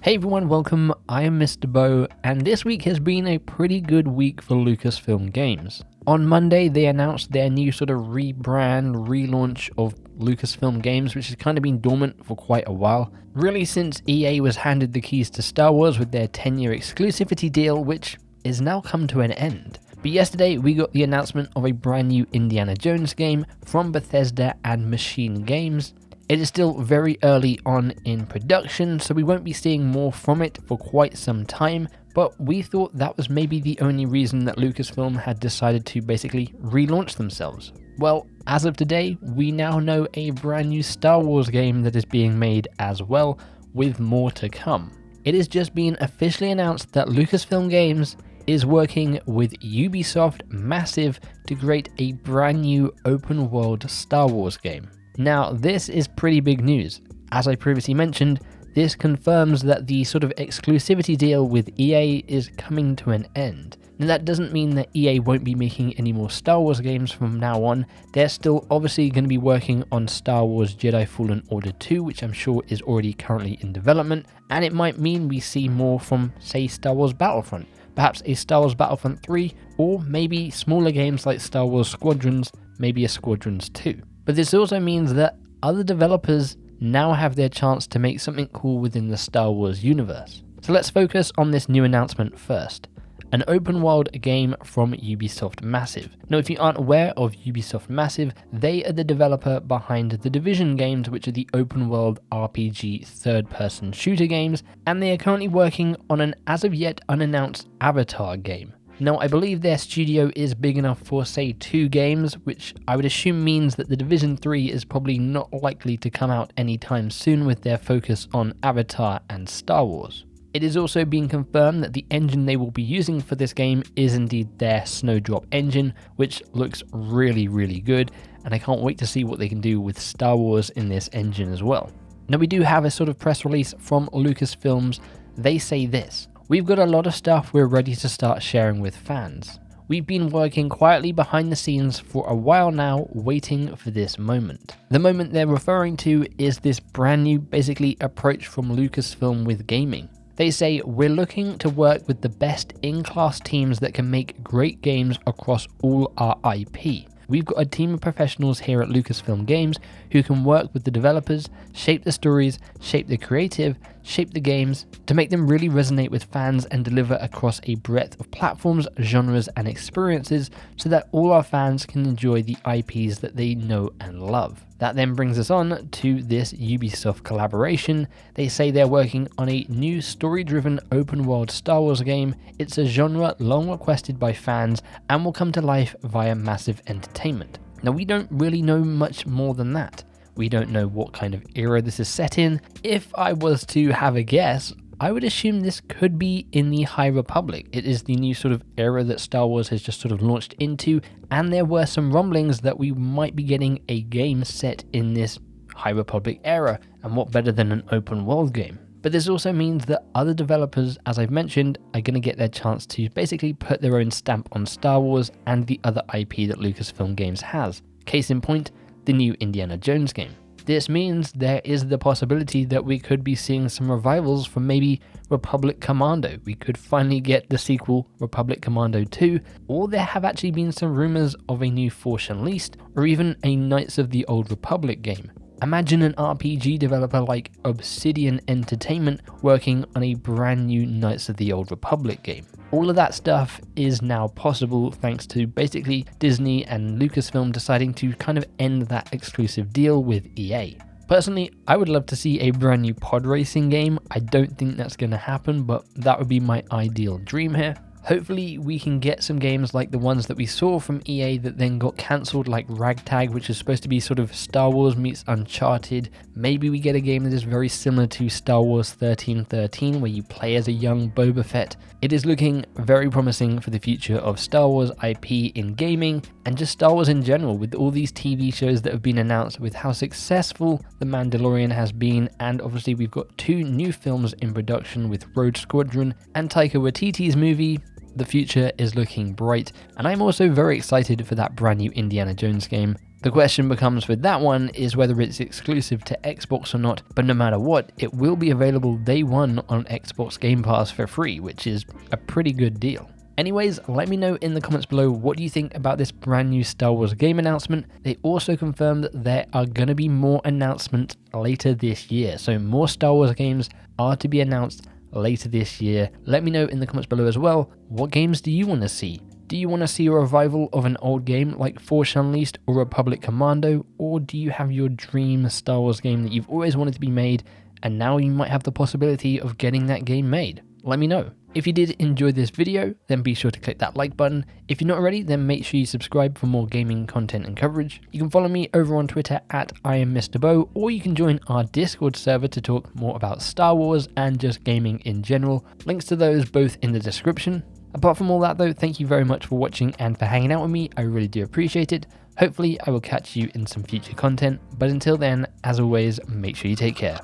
Hey everyone, welcome. I am MisterBo, and this week has been a pretty good week for Lucasfilm Games. On Monday, they announced their new sort of rebrand, relaunch of Lucasfilm Games, which has kind of been dormant for quite a while. Really since EA was handed the keys to Star Wars with their 10-year exclusivity deal, which is now come to an end. But yesterday, we got the announcement of a brand new Indiana Jones game from Bethesda and Machine Games. It is still very early on in production, so we won't be seeing more from it for quite some time, but we thought that was maybe the only reason that Lucasfilm had decided to basically relaunch themselves. Well, as of today, we now know a brand new Star Wars game that is being made as well, with more to come. It has just been officially announced that Lucasfilm Games is working with Ubisoft Massive to create a brand new open world Star Wars game. Now, this is pretty big news. As I previously mentioned, this confirms that the sort of exclusivity deal with EA is coming to an end. Now, that doesn't mean that EA won't be making any more Star Wars games from now on. They're still obviously going to be working on Star Wars Jedi Fallen Order 2, which I'm sure is already currently in development, and it might mean we see more from, say, Star Wars Battlefront, perhaps a Star Wars Battlefront 3, or maybe smaller games like Star Wars Squadrons, maybe a Squadrons 2. But this also means that other developers now have their chance to make something cool within the Star Wars universe. So let's focus on this new announcement first. An open world game from Ubisoft Massive. Now, if you aren't aware of Ubisoft Massive, they are the developer behind the Division games, which are the open world RPG third-person shooter games, and they are currently working on an as of yet unannounced Avatar game. Now, I believe their studio is big enough for, say, 2 games, which I would assume means that the Division 3 is probably not likely to come out anytime soon with their focus on Avatar and Star Wars. It is also being confirmed that the engine they will be using for this game is indeed their Snowdrop engine, which looks really, really good, and I can't wait to see what they can do with Star Wars in this engine as well. Now, we do have a sort of press release from Lucasfilms. They say this: "We've got a lot of stuff we're ready to start sharing with fans. We've been working quietly behind the scenes for a while now, waiting for this moment." The moment they're referring to is this brand new, basically, approach from Lucasfilm with gaming. They say, "We're looking to work with the best in-class teams that can make great games across all our IP. We've got a team of professionals here at Lucasfilm Games who can work with the developers, shape the stories, shape the creative, shape the games to make them really resonate with fans and deliver across a breadth of platforms, genres, and experiences so that all our fans can enjoy the IPs that they know and love." That then brings us on to this Ubisoft collaboration. They say they're working on a new story-driven open-world Star Wars game. It's a genre long requested by fans and will come to life via Massive Entertainment. Now, we don't really know much more than that. We don't know what kind of era this is set in. If I was to have a guess, I would assume this could be in the High Republic. It is the new sort of era that Star Wars has just sort of launched into, and there were some rumblings that we might be getting a game set in this High Republic era, and what better than an open world game. But this also means that other developers, as I've mentioned, are going to get their chance to basically put their own stamp on Star Wars and the other IP that Lucasfilm Games has. Case in point, the new Indiana Jones game. This means there is the possibility that we could be seeing some revivals from maybe Republic Commando. We could finally get the sequel Republic Commando 2, or there have actually been some rumors of a new Force Unleashed, or even a Knights of the Old Republic game. Imagine an RPG developer like Obsidian Entertainment working on a brand new Knights of the Old Republic game. All of that stuff is now possible thanks to basically Disney and Lucasfilm deciding to kind of end that exclusive deal with EA. Personally, I would love to see a brand new pod racing game. I don't think that's going to happen, but that would be my ideal dream here. Hopefully we can get some games like the ones that we saw from EA that then got cancelled, like Ragtag, which is supposed to be sort of Star Wars meets Uncharted. Maybe we get a game that is very similar to Star Wars 1313, where you play as a young Boba Fett. It is looking very promising for the future of Star Wars IP in gaming, and just Star Wars in general, with all these TV shows that have been announced, with how successful The Mandalorian has been, and obviously we've got 2 new films in production with Rogue Squadron and Taika Waititi's movie. The future is looking bright, and I'm also very excited for that brand new Indiana Jones game. The question becomes with that one is whether it's exclusive to Xbox or not, but no matter what, it will be available day one on Xbox Game Pass for free, which is a pretty good deal. Anyways, let me know in the comments below what do you think about this brand new Star Wars game announcement. They also confirmed that there are going to be more announcements later this year, so more Star Wars games are to be announced later this year. Let me know in the comments below as well, what games do you want to see? Do you want to see a revival of an old game like Force Unleashed or Republic Commando, or do you have your dream Star Wars game that you've always wanted to be made and now you might have the possibility of getting that game made? Let me know. If you did enjoy this video, then be sure to click that like button. If you're not already, then make sure you subscribe for more gaming content and coverage. You can follow me over on Twitter at @IamMrBo, or you can join our Discord server to talk more about Star Wars and just gaming in general. Links to those both in the description. Apart from all that though, thank you very much for watching and for hanging out with me. I really do appreciate it. Hopefully I will catch you in some future content, but until then, as always, make sure you take care.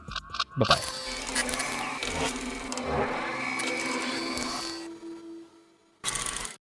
Bye bye.